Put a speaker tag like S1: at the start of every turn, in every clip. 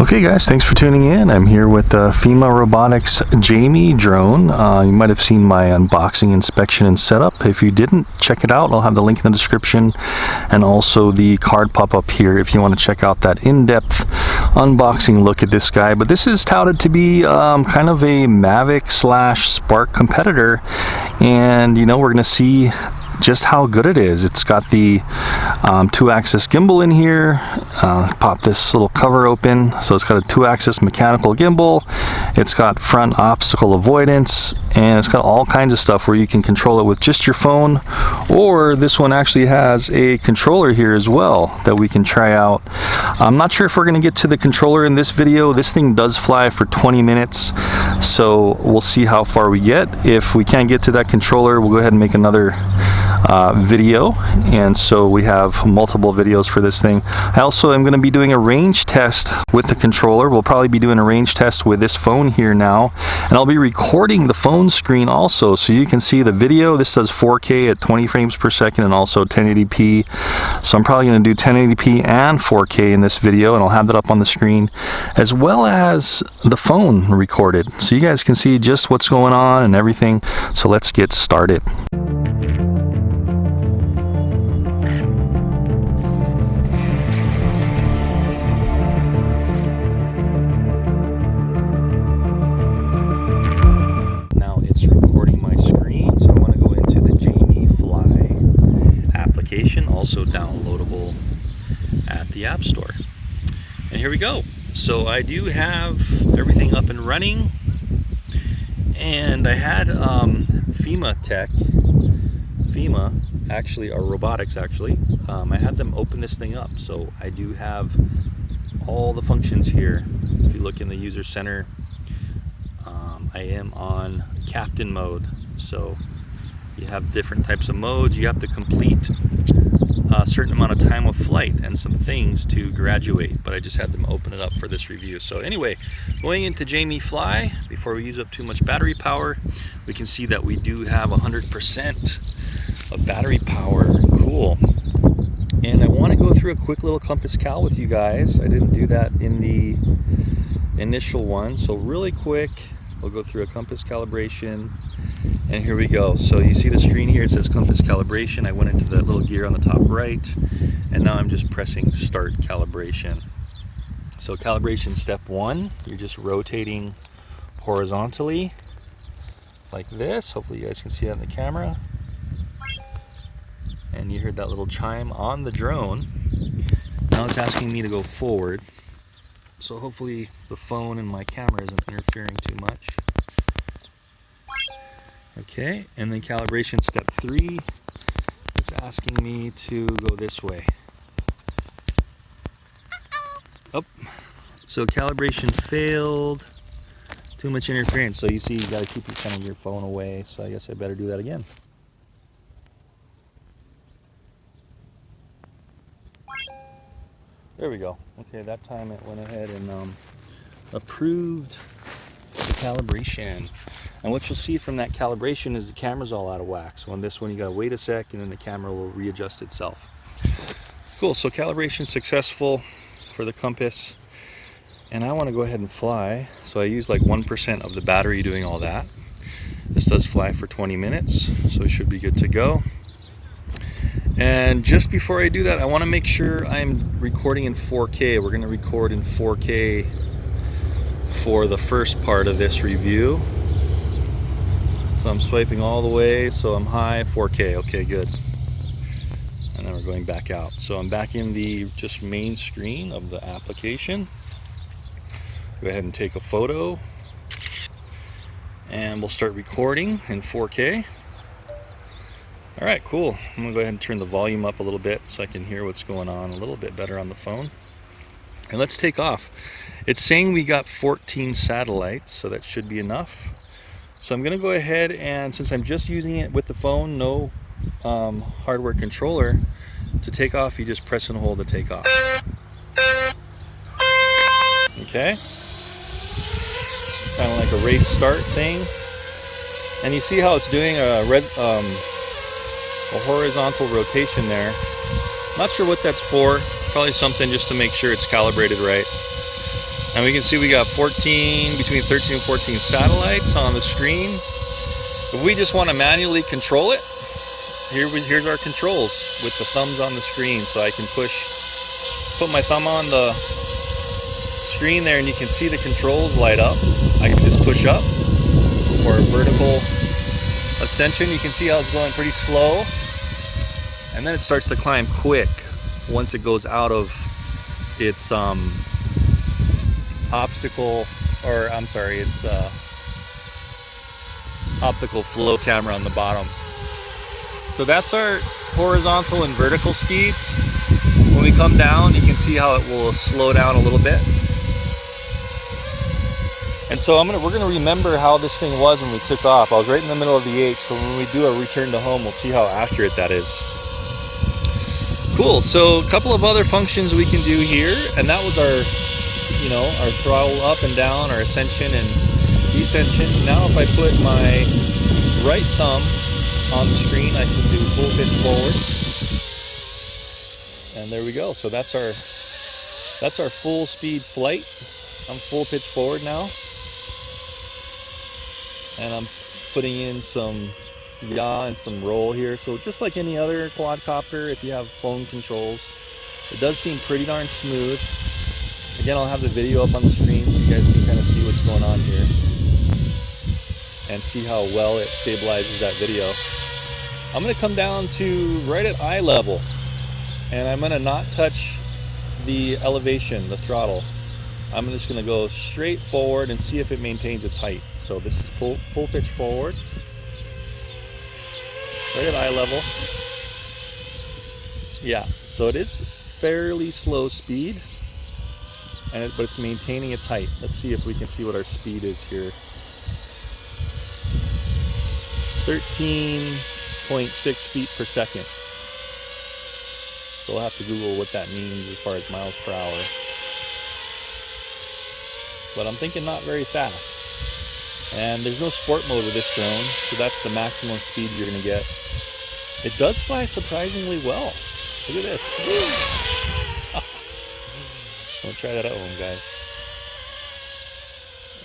S1: Okay guys, thanks for tuning in. I'm here with the Feima Robotics Jamie drone. You might have seen my unboxing, inspection, and setup. If you didn't, check it out. I'll have the link in the description and also the card pop up here if you want to check out that in-depth unboxing look at this guy. But this is touted to be kind of a Mavic / Spark competitor, and you know, we're going to see just how good it is. It's got the 2-axis gimbal in here. Pop this little cover open. So it's got a 2-axis mechanical gimbal. It's got front obstacle avoidance, and it's got all kinds of stuff where you can control it with just your phone, or this one actually has a controller here as well that we can try out. I'm not sure if we're going to get to the controller in this video. This thing does fly for 20 minutes, so we'll see how far we get. If we can't get to that controller, we'll go ahead and make another video, and so we have multiple videos for this thing. I also am going to be doing a range test with the controller. We'll probably be doing a range test with this phone here now, and I'll be recording the phone screen also, so you can see the video. This does 4K at 20 frames per second and also 1080p, so I'm probably going to do 1080p and 4K in this video, and I'll have that up on the screen as well as the phone recorded, so you guys can see just what's going on and everything. So let's get started. Also downloadable at the App Store. And here we go. So I do have everything up and running, and I had Feima actually, or Robotics actually, I had them open this thing up. So I do have all the functions here. If you look in the user center, I am on captain mode. So you have different types of modes. You have to complete a certain amount of time of flight and some things to graduate, but I just had them open it up for this review. So anyway, going into Jamie Fly, before we use up too much battery power, we can see that we do have 100% of battery power. Cool. And I want to go through a quick little compass cal with you guys. I didn't do that in the initial one, so really quick we'll go through a compass calibration. And here we go. So you see the screen here, it says compass calibration. I went into that little gear on the top right, and now I'm just pressing start calibration. So calibration step 1, you're just rotating horizontally like this. Hopefully you guys can see that in the camera. And you heard that little chime on the drone. Now it's asking me to go forward. So hopefully the phone and my camera isn't interfering too much. Okay, and then calibration step 3, it's asking me to go this way. Oh, so calibration failed, too much interference. So you see, you got to keep your phone away, so I guess I better do that again. There we go. Okay, that time it went ahead and approved the calibration. And what you'll see from that calibration is the camera's all out of whack. So on this one, you gotta wait a sec, and then the camera will readjust itself. Cool, so calibration successful for the compass. And I wanna go ahead and fly. So I use like 1% of the battery doing all that. This does fly for 20 minutes, so it should be good to go. And just before I do that, I wanna make sure I'm recording in 4K. We're gonna record in 4K for the first part of this review. So I'm swiping all the way, so I'm high, 4K, okay, good. And then we're going back out. So I'm back in the just main screen of the application. Go ahead and take a photo, and we'll start recording in 4K. All right, cool. I'm gonna go ahead and turn the volume up a little bit so I can hear what's going on a little bit better on the phone. And let's take off. It's saying we got 14 satellites, so that should be enough. So I'm going to go ahead, and since I'm just using it with the phone, no hardware controller, to take off, you just press and hold the takeoff. Okay? Kind of like a race start thing. And you see how it's doing a horizontal rotation there. Not sure what that's for. Probably something just to make sure it's calibrated right. And we can see we got between 13 and 14 satellites on the screen. If we just want to manually control it, here's our controls with the thumbs on the screen. So I can put my thumb on the screen there and you can see the controls light up. I can just push up for vertical ascension. You can see how it's going pretty slow. And then it starts to climb quick once it goes out of its optical flow camera on the bottom. So that's our horizontal and vertical speeds. When we come down, you can see how it will slow down a little bit. And so we're gonna remember how this thing was when we took off. I was right in the middle of the H, so when we do a return to home, we'll see how accurate that is. Cool, so a couple of other functions we can do here, and that was our throttle up and down, our ascension and descension. Now if I put my right thumb on the screen, I can do full pitch forward. And there we go, so that's our full speed flight. I'm full pitch forward now. And I'm putting in some yaw and some roll here. So just like any other quadcopter, if you have phone controls, it does seem pretty darn smooth. Again, I'll have the video up on the screen so you guys can kind of see what's going on here and see how well it stabilizes that video. I'm going to come down to right at eye level, and I'm going to not touch the elevation, the throttle. I'm just going to go straight forward and see if it maintains its height. So this is full pitch forward, right at eye level. Yeah, so it is fairly slow speed, but it's maintaining its height. Let's see if we can see what our speed is here. 13.6 feet per second. So we'll have to Google what that means as far as miles per hour. But I'm thinking not very fast. And there's no sport mode with this drone, so that's the maximum speed you're going to get. It does fly surprisingly well. Look at this. Don't try that at home, guys.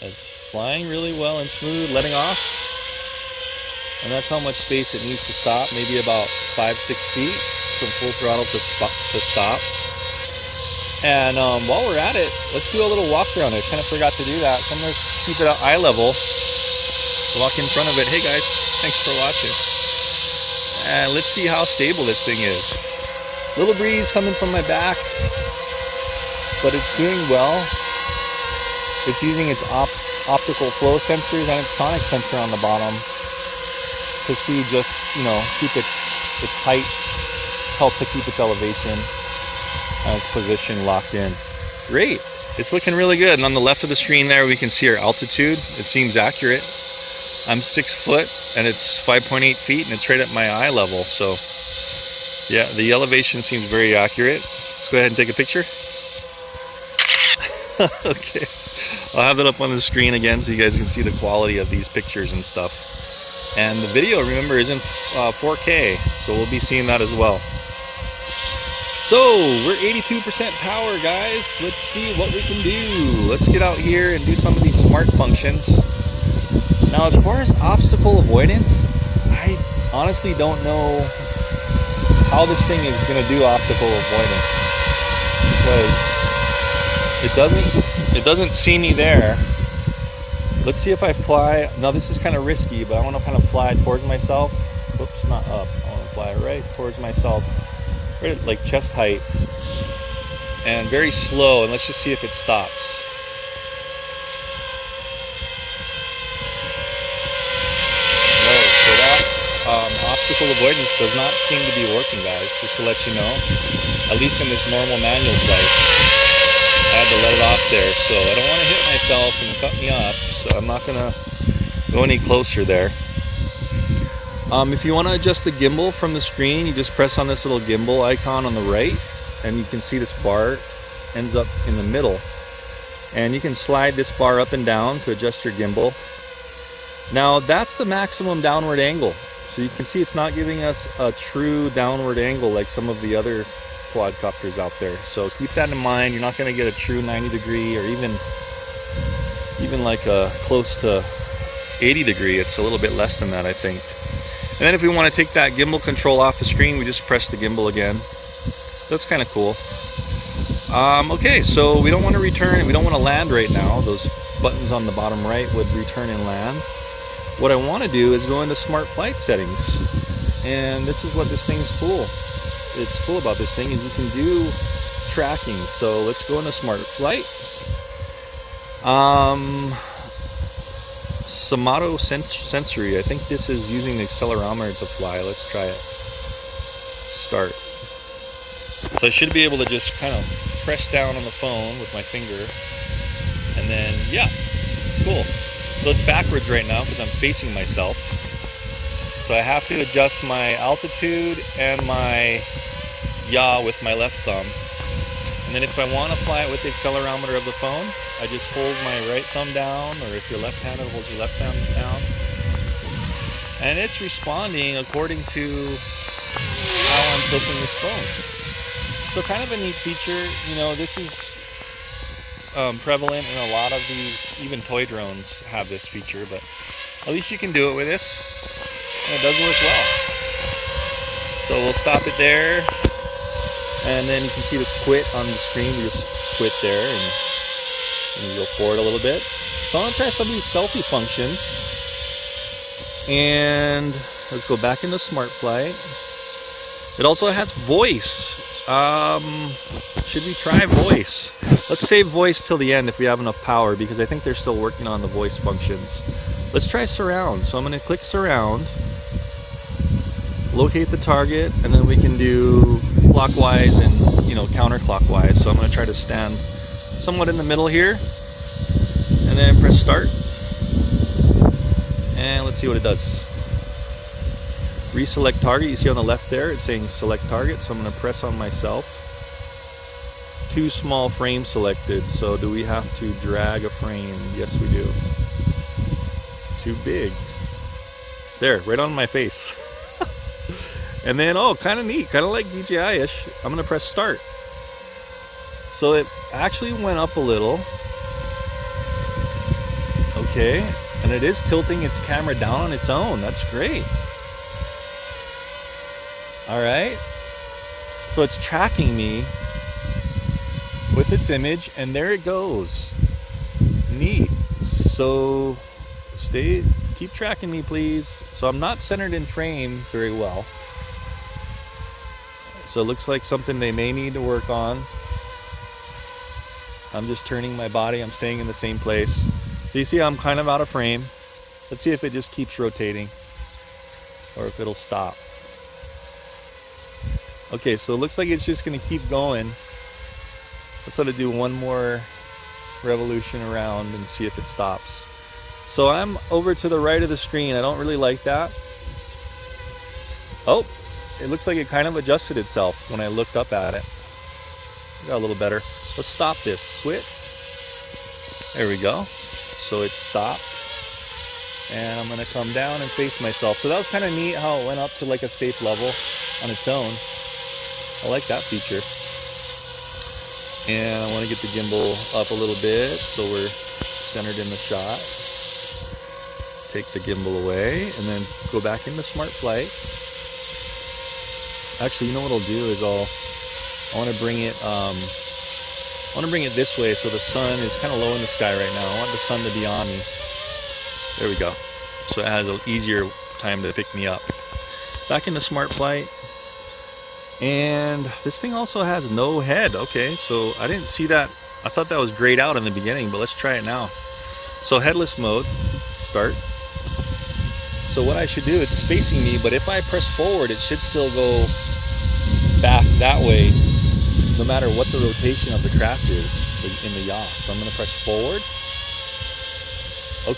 S1: It's flying really well and smooth, letting off. And that's how much space it needs to stop, maybe about 5-6 feet from full throttle to stop. And while we're at it, let's do a little walk around it. Kind of forgot to do that, so I'm going to keep it at eye level. Walk in front of it. Hey guys, thanks for watching. And let's see how stable this thing is. Little breeze coming from my back, but it's doing well. It's using its optical flow sensors and its sonic sensor on the bottom to see just, keep its height, help to keep its elevation and its position locked in. Great, it's looking really good. And on the left of the screen there, we can see our altitude. It seems accurate. I'm 6 foot and it's 5.8 feet and it's right at my eye level. So yeah, the elevation seems very accurate. Let's go ahead and take a picture. Okay, I'll have that up on the screen again so you guys can see the quality of these pictures and stuff. And the video, remember, is in 4K, so we'll be seeing that as well. So we're 82% power, guys. Let's see what we can do. Let's get out here and do some of these smart functions. Now, as far as obstacle avoidance, I honestly don't know how this thing is going to do optical avoidance, because it doesn't see me there. Let's see if I fly. Now this is kind of risky, but I want to kind of fly towards myself. Whoops, not up. I want to fly right towards myself, right at like chest height, and very slow. And let's just see if it stops. No, so that optical avoidance does not seem to be working, guys. Just to let you know, at least in this normal manual flight. I had to let it off there, so I don't want to hit myself and cut me off, so I'm not going to go any closer there. If you want to adjust the gimbal from the screen, you just press on this little gimbal icon on the right, and you can see this bar ends up in the middle. And you can slide this bar up and down to adjust your gimbal. Now that's the maximum downward angle. So you can see it's not giving us a true downward angle like some of the other quadcopters out there. So keep that in mind. You're not going to get a true 90 degree or even like a close to 80 degree. It's a little bit less than that, I think. And then if we want to take that gimbal control off the screen, we just press the gimbal again. That's kind of cool. Okay, so we don't want to return, we don't want to land right now. Those buttons on the bottom right would return and land. What I want to do is go into smart flight settings. And this is what this thing's cool. It's cool about this thing is you can do tracking. So let's go into smart flight. Samato sensory. I think this is using the accelerometer to fly. Let's try it. Start. So I should be able to just kind of press down on the phone with my finger, and then yeah, cool. So it's backwards right now because I'm facing myself. So I have to adjust my altitude and my yaw with my left thumb. And then if I want to fly it with the accelerometer of the phone, I just hold my right thumb down, or if you're left-handed, hold your left thumb down. And it's responding according to how I'm tilting this phone. So kind of a neat feature. You know, this is prevalent in a lot of these, even toy drones have this feature, but at least you can do it with this. And it does work well. So we'll stop it there. And then you can see the quit on the screen. We just quit there and go forward a little bit. So I'm going to try some of these selfie functions. And let's go back into Smart Flight. It also has voice. Should we try voice? Let's save voice till the end if we have enough power, because I think they're still working on the voice functions. Let's try surround. So I'm going to click surround, locate the target, and then we can do clockwise and counterclockwise. So I'm going to try to stand somewhat in the middle here, and then press start, and let's see what it does. Reselect target. You see on the left there it's saying select target, so I'm going to press on myself. Too small frame selected, so do we have to drag a frame? Yes we do. Too big. There, right on my face. And then, oh, kind of neat, kind of like DJI-ish, I'm going to press start. So it actually went up a little. Okay, and it is tilting its camera down on its own. That's great. Alright, so it's tracking me with its image, and there it goes. Neat. So keep tracking me, please. So I'm not centered in frame very well. So it looks like something they may need to work on. I'm just turning my body, I'm staying in the same place. So you see I'm kind of out of frame. Let's see if it just keeps rotating or if it'll stop. Okay, so it looks like it's just going to keep going. Let's let it do one more revolution around and see if it stops. So I'm over to the right of the screen. I don't really like that. Oh, it looks like it kind of adjusted itself when I looked up at it. Got a little better. Let's stop this. Quit. There we go. So it stopped. And I'm going to come down and face myself. So that was kind of neat how it went up to like a safe level on its own. I like that feature. And I want to get the gimbal up a little bit so we're centered in the shot. Take the gimbal away and then go back into Smart Flight. Actually, you know what I'll do is I want to bring it this way so the sun is kind of low in the sky right now. I want the sun to be on me. There we go. So it has an easier time to pick me up. Back into Smart Flight. And this thing also has no head. Okay, so I didn't see that. I thought that was grayed out in the beginning, but let's try it now. So headless mode, start. So what I should do, it's facing me, but if I press forward, it should still go back that way, no matter what the rotation of the craft is in the yaw. So I'm going to press forward.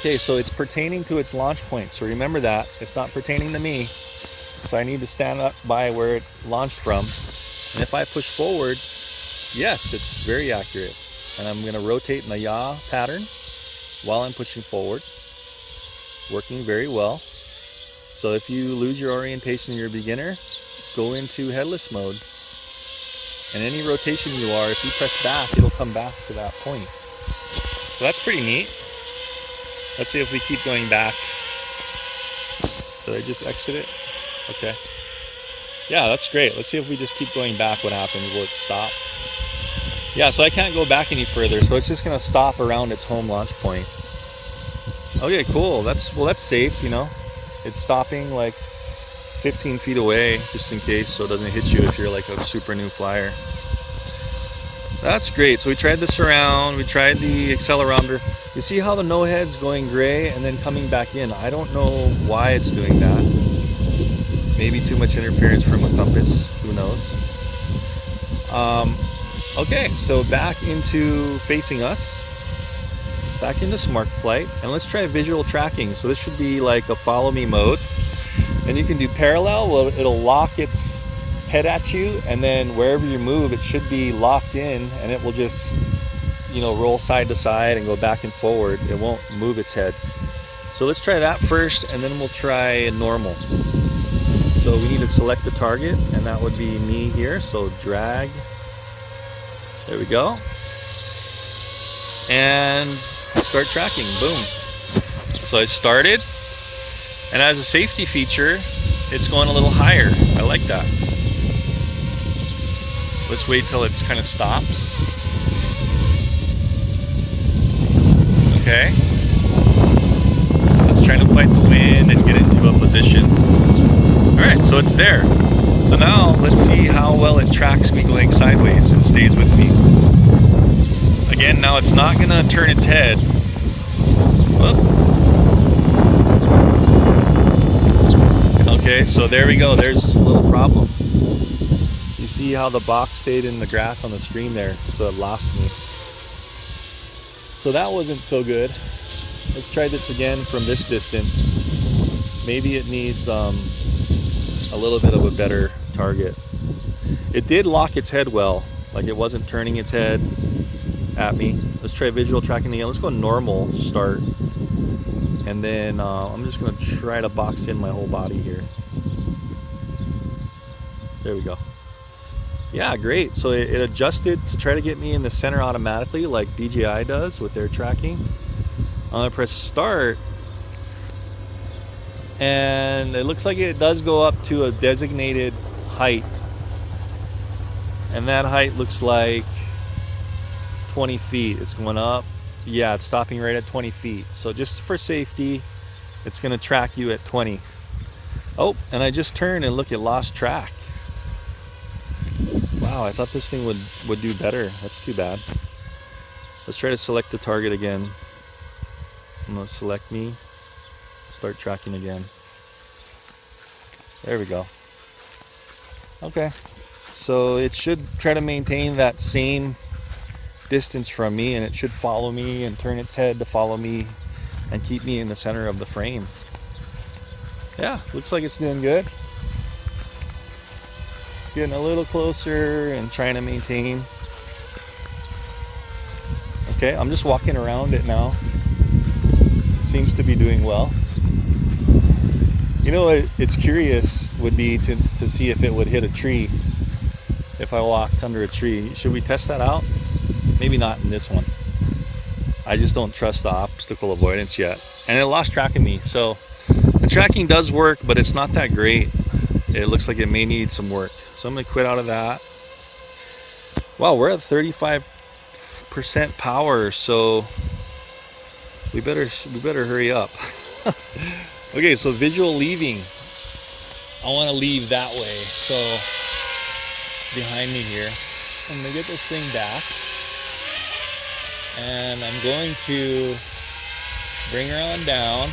S1: Okay, so it's pertaining to its launch point. So remember that. It's not pertaining to me. So I need to stand up by where it launched from. And if I push forward, yes, it's very accurate. And I'm going to rotate in the yaw pattern while I'm pushing forward. Working very well. So if you lose your orientation and you're a beginner, go into headless mode And any rotation you are, if you press back, it'll come back to that point. So that's pretty neat. Let's see if we keep going back. Did I just exit it? Okay. Yeah, that's great. Let's see if we just keep going back, what happens. Will it stop? Yeah, so I can't go back any further, so it's just gonna stop around its home launch point. Okay, cool. That's safe, you know. It's stopping like 15 feet away, just in case, so it doesn't hit you if you're like a super new flyer. That's great. So we tried this around, we tried the accelerometer. You see how the no head's going gray and then coming back in? I don't know why it's doing that. Maybe too much interference from a compass, who knows? Okay, so back into facing us, back into smart flight, and let's try visual tracking. So this should be like a follow me mode. And you can do parallel, well, it'll lock its head at you, and then wherever you move, it should be locked in, and it will just, you know, roll side to side and go back and forward. It won't move its head. So let's try that first, and then we'll try normal. So we need to select the target, and that would be me here. So drag, there we go. And start tracking, boom. So I started, and as a safety feature, it's going a little higher. I like that. Let's wait till it kind of stops. Okay. Let's try to fight the wind and get into a position. Alright, so it's there. So now let's see how well it tracks me going sideways and stays with me. Again, now it's not going to turn its head. Whoop. Okay, so there we go. There's a little problem. You see how the box stayed in the grass on the screen there, so it lost me. So that wasn't so good. Let's try this again from this distance. Maybe it needs a little bit of a better target. It did lock its head well, like it wasn't turning its head at me. Let's try visual tracking again. Let's go normal start. And then I'm just going to try to box in my whole body here. There we go. Yeah, great. So it adjusted to try to get me in the center automatically, like DJI does with their tracking. I'm going to press start. And it looks like it does go up to a designated height. And that height looks like 20 feet. It's going up. Yeah, it's stopping right at 20 feet. So just for safety, it's going to track you at 20. Oh, and I just turned and look, it lost track. Wow, I thought this thing would do better. That's too bad. Let's try to select the target again. I'm going to select me. Start tracking again. There we go. Okay. So it should try to maintain that same distance from me, and it should follow me and turn its head to follow me and keep me in the center of the frame. Yeah, looks like it's doing good. It's getting a little closer and trying to maintain. Okay, I'm just walking around it now. It seems to be doing well. You know what it's curious would be to see if it would hit a tree if I walked under a tree. Should we test that out? Maybe not in this one. I just don't trust the obstacle avoidance yet. And it lost track of me. So the tracking does work, but it's not that great. It looks like it may need some work. So I'm going to quit out of that. Wow, we're at 35% power, so we better hurry up. Okay, so visual leaving. I want to leave that way. So behind me here, I'm going to get this thing back. And I'm going to bring her on down.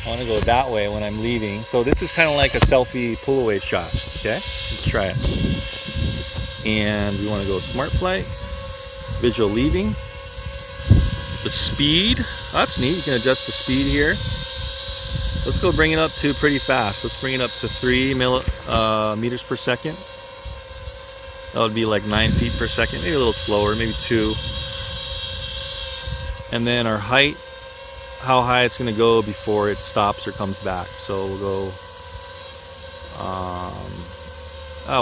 S1: I want to go that way when I'm leaving. So this is kind of like a selfie pull away shot. Okay, let's try it. And we want to go smart flight, visual leaving, the speed. That's neat. You can adjust the speed here. Let's go bring it up to pretty fast. Let's bring it up to 3 meters per second. That would be like 9 feet per second, maybe a little slower, maybe 2. And then our height, how high it's going to go before it stops or comes back. So we'll go,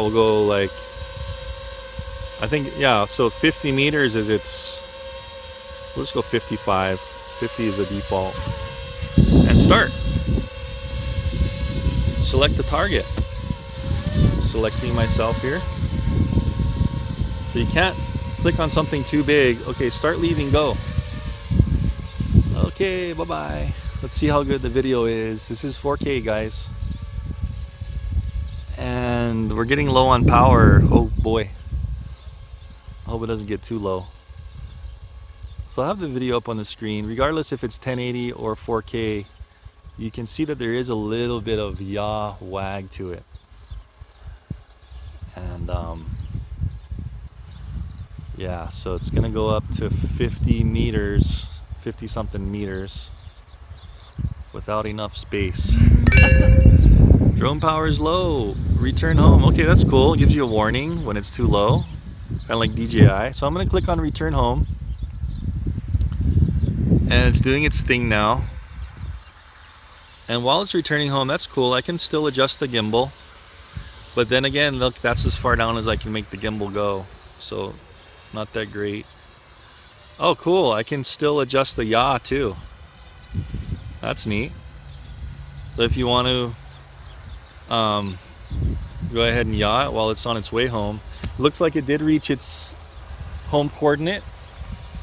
S1: we'll go like I think, yeah, so 50 meters is its, let's go 55. 50 is the default. And start. Select the target. Selecting myself here. So you can't click on something too big. Okay, start leaving, go. Okay, bye-bye. Let's see how good the video is. This is 4K, guys. And we're getting low on power. Oh boy. I hope it doesn't get too low. So I'll have the video up on the screen. Regardless if it's 1080 or 4K, you can see that there is a little bit of yaw wag to it. And yeah, so it's gonna go up to 50 meters, 50 something meters without enough space. Drone power is low. Return home. Okay, that's cool. It gives you a warning when it's too low, kind of like DJI. So I'm going to click on return home, and it's doing its thing now. And while it's returning home, that's cool. I can still adjust the gimbal, but then again, look, that's as far down as I can make the gimbal go. So not that great. Oh, cool. I can still adjust the yaw too. That's neat. So if you want to go ahead and yaw it while it's on its way home. It looks like it did reach its home coordinate,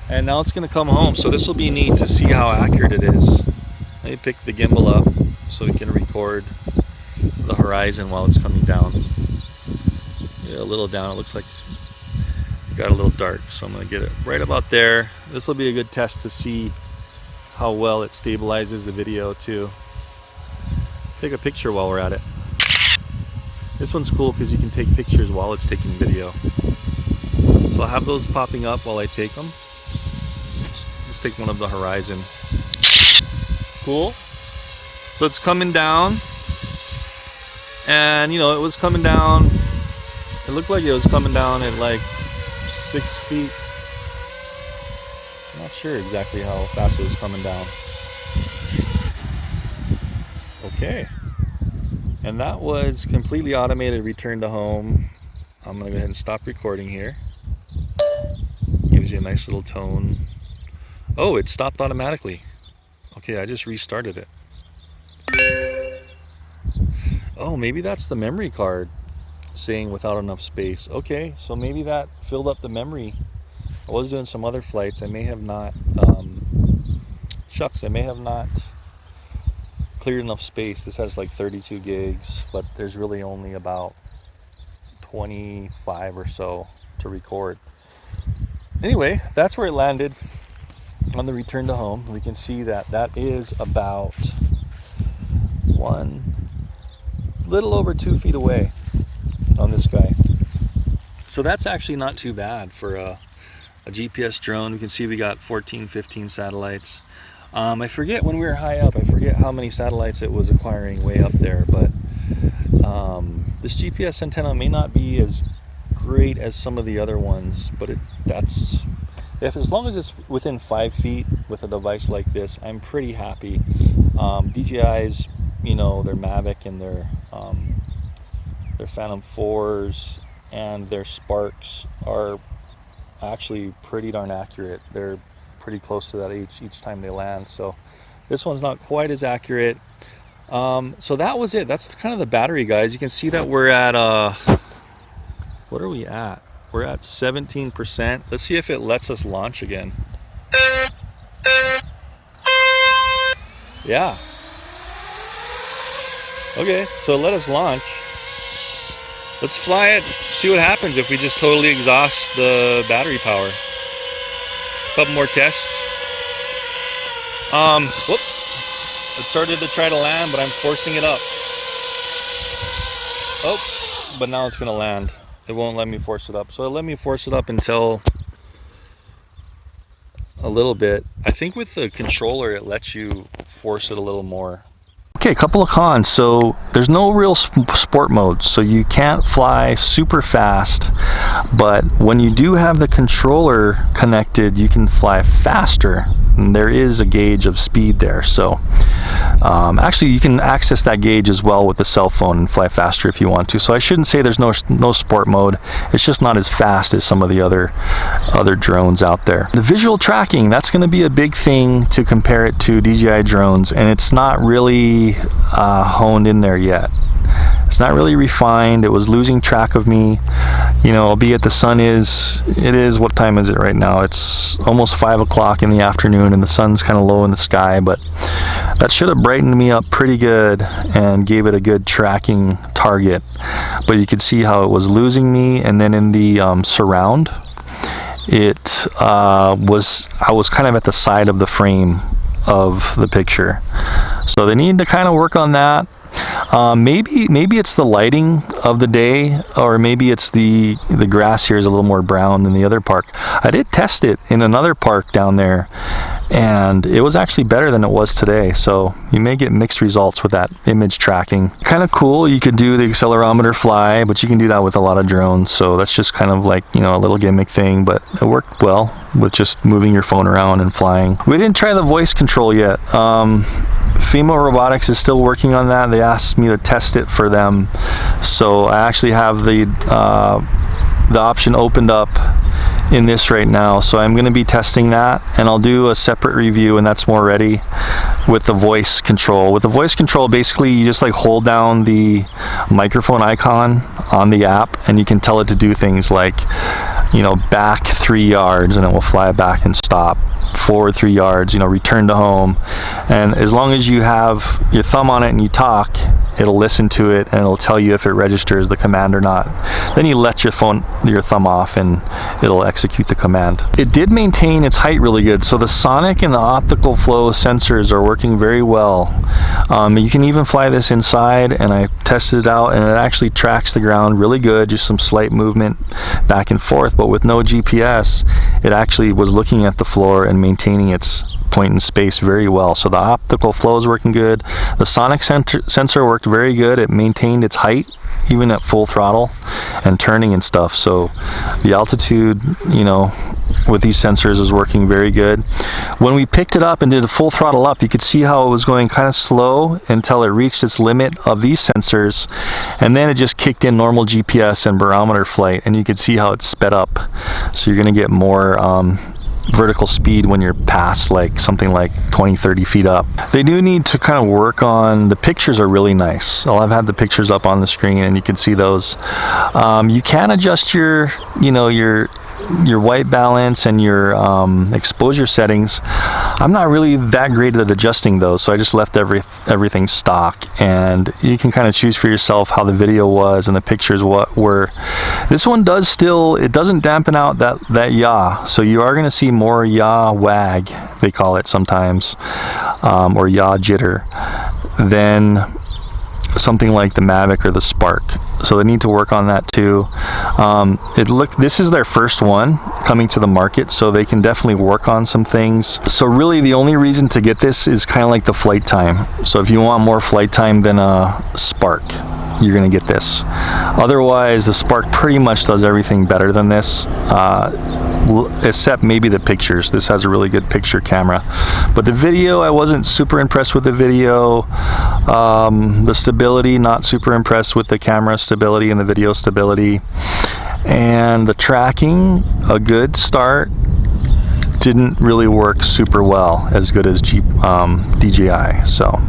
S1: and now it's going to come home. So this will be neat to see how accurate it is. Let me pick the gimbal up so we can record the horizon while it's coming down. Yeah, a little down. It looks like it got a little dark, so I'm going to get it right about there. This will be a good test to see how well it stabilizes the video too. Take a picture while we're at it. This one's cool because you can take pictures while it's taking video. So I'll have those popping up while I take them. Let's take one of the horizon. Cool. So it's coming down. And you know, it was coming down. It looked like it was coming down at like 6 feet. I'm not sure exactly how fast it was coming down. Okay. And that was completely automated return to home. I'm gonna go ahead and stop recording here. Gives you a nice little tone. Oh, it stopped automatically. Okay, I just restarted it. Oh, maybe that's the memory card saying without enough space. Okay, so maybe that filled up the memory. I was doing some other flights. I may have not, I may have not cleared enough space. This has like 32 gigs, but there's really only about 25 or so to record. Anyway, that's where it landed on the return to home. We can see that that is about little over 2 feet away on this guy. So that's actually not too bad for a GPS drone. You can see we got 14, 15 satellites. I forget when we were high up, I forget how many satellites it was acquiring way up there, but this GPS antenna may not be as great as some of the other ones, but as long as it's within 5 feet with a device like this, I'm pretty happy. DJI's, you know, their Mavic and their Phantom 4s and their Sparks are actually pretty darn accurate. They're pretty close to that each time they land. So this one's not quite as accurate. So that was it. That's kind of the battery, guys. You can see that we're at what are we at? We're at 17%. Let's see if it lets us launch again. Yeah. Okay, so let us launch. Let's fly it, see what happens if we just totally exhaust the battery power. Couple more tests. Whoops. It started to try to land, but I'm forcing it up. Oh, but now it's gonna land. It won't let me force it up. So let me force it up until a little bit. I think with the controller, it lets you force it a little more. Okay, a couple of cons. So there's no real sport mode, so you can't fly super fast, but when you do have the controller connected, you can fly faster. and there is a gauge of speed there. So actually you can access that gauge as well with the cell phone and fly faster if you want to. So I shouldn't say there's no sport mode. It's just not as fast as some of the other drones out there. The visual tracking, that's going to be a big thing to compare it to DJI drones, and it's not really honed in there yet. It's not really refined. It was losing track of me, you know, albeit the sun what time is it right now? It's almost 5 o'clock in the afternoon and the sun's kind of low in the sky, but that should have brightened me up pretty good and gave it a good tracking target. But you could see how it was losing me, and then in the surround, I was kind of at the side of the frame of the picture. So they need to kind of work on that. Maybe it's the lighting of the day, or maybe it's the grass here is a little more brown than the other park. I did test it in another park down there, and it was actually better than it was today. So you may get mixed results with that image tracking. Kind of cool. You could do the accelerometer fly, but you can do that with a lot of drones. So that's just kind of like, you know, a little gimmick thing, but it worked well with just moving your phone around and flying. We didn't try the voice control yet. Feima Robotics is still working on that. They asked me to test it for them, so I actually have the option opened up in this right now. So I'm going to be testing that, and I'll do a separate review, and that's more ready with the voice control. With the voice control, basically you just like hold down the microphone icon on the app, and you can tell it to do things like, you know, back 3 yards, and it will fly back and stop. Forward 3 yards, you know, return to home. And as long as you have your thumb on it and you talk, it'll listen to it and it'll tell you if it registers the command or not. Then you let your thumb off and it'll execute the command. It did maintain its height really good, so the sonic and the optical flow sensors are working very well. You can even fly this inside, and I tested it out, and it actually tracks the ground really good, just some slight movement back and forth, but with no GPS, it actually was looking at the floor and maintaining its point in space very well. So the optical flow is working good. The sonic sensor worked very good. It maintained its height even at full throttle and turning and stuff. So the altitude, you know, with these sensors is working very good. When we picked it up and did a full throttle up, you could see how it was going kind of slow until it reached its limit of these sensors, and then it just kicked in normal GPS and barometer flight, and you could see how it sped up. So you're going to get more vertical speed when you're past like something like 20-30 feet up. They do need to kind of work on, the pictures are really nice. I've had the pictures up on the screen and you can see those. You can adjust your white balance and your exposure settings. I'm not really that great at adjusting those, so I just left everything stock, and you can kind of choose for yourself how the video was and the pictures what were. This one does still, it doesn't dampen out that yaw, so you are going to see more yaw wag, they call it sometimes, or yaw jitter, than something like the Mavic or the Spark. So they need to work on that too. This is their first one coming to the market, so they can definitely work on some things. So really the only reason to get this is kind of like the flight time. So if you want more flight time than a Spark, you're gonna get this. Otherwise, the Spark pretty much does everything better than this, except maybe the pictures. This has a really good picture camera, but the video, I wasn't super impressed with the video. The stability, not super impressed with the camera stability and the video stability, and the tracking, a good start, didn't really work super well, as good as DJI. So,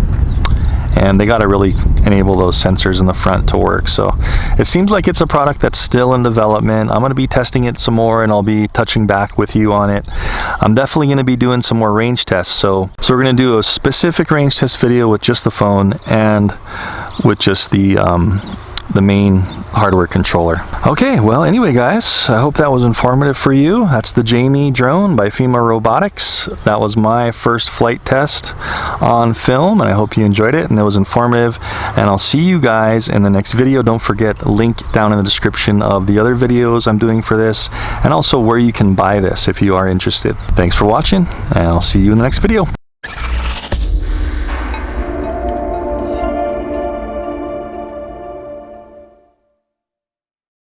S1: and they got to really enable those sensors in the front to work. So it seems like it's a product that's still in development. I'm going to be testing it some more, and I'll be touching back with you on it. I'm definitely going to be doing some more range tests. So we're going to do a specific range test video with just the phone and with just the main hardware controller. Okay, well, anyway, guys, I hope that was informative for you. That's the Jamie drone by Feima Robotics. That was my first flight test on film, and I hope you enjoyed it and it was informative. And I'll see you guys in the next video. Don't forget, link down in the description of the other videos I'm doing for this, and also where you can buy this if you are interested. Thanks for watching, and I'll see you in the next video.